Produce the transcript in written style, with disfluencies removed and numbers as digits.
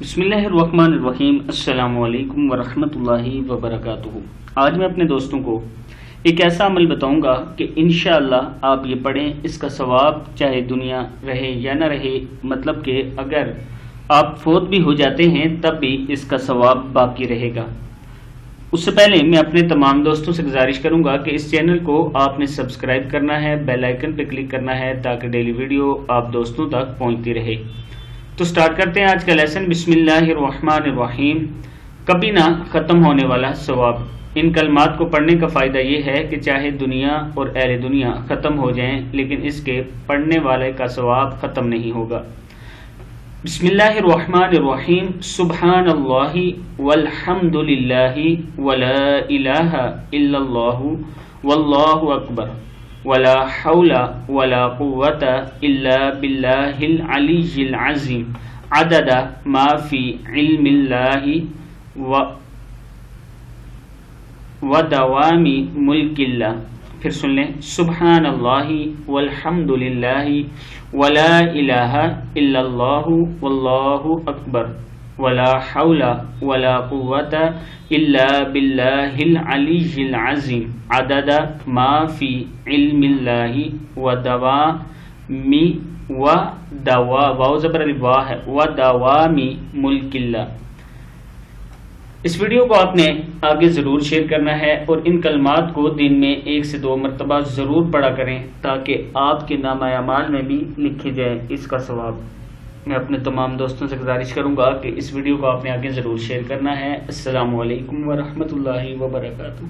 بسم اللہ الرحمن الرحیم۔ السلام علیکم ورحمۃ اللہ وبرکاتہ۔ آج میں اپنے دوستوں کو ایک ایسا عمل بتاؤں گا کہ انشاءاللہ آپ یہ پڑھیں، اس کا ثواب چاہے دنیا رہے یا نہ رہے، مطلب کہ اگر آپ فوت بھی ہو جاتے ہیں تب بھی اس کا ثواب باقی رہے گا۔ اس سے پہلے میں اپنے تمام دوستوں سے گزارش کروں گا کہ اس چینل کو آپ نے سبسکرائب کرنا ہے، بیل آئیکن پہ کلک کرنا ہے تاکہ ڈیلی ویڈیو آپ دوستوں تک پہنچتی رہے۔ تو سٹارٹ کرتے ہیں آج کا لیسن۔ بسم اللہ الرحمن الرحیم۔ کبھی نہ ختم ہونے والا ثواب۔ ان کلمات کو پڑھنے کا فائدہ یہ ہے کہ چاہے دنیا اور اہل دنیا ختم ہو جائیں لیکن اس کے پڑھنے والے کا ثواب ختم نہیں ہوگا۔ بسم اللہ الرحمن الرحیم۔ سبحان اللہ والحمد للہ ولا الہ الا اللہ واللہ اکبر ولا حول ولا قوة الا باللہ العلی العظیم عدد ما فی علم اللہ ودوام ملک اللہ۔ پھر سن لیں۔ سبحان اللہ والحمد للہ ولا الہ الا اللہ واللہ اکبر ولا حول ولا قوة الا باللہ العلی العظیم عدد ما فی علم اللہ ودوام ملک اللہ۔ اس ویڈیو کو آپ نے آگے ضرور شیئر کرنا ہے اور ان کلمات کو دن میں 1 سے 2 مرتبہ ضرور پڑھا کریں تاکہ آپ کے نامہ اعمال میں بھی لکھے جائے اس کا ثواب۔ میں اپنے تمام دوستوں سے گزارش کروں گا کہ اس ویڈیو کو آپ نے آگے ضرور شیئر کرنا ہے۔ السلام علیکم ورحمۃ اللہ وبرکاتہ۔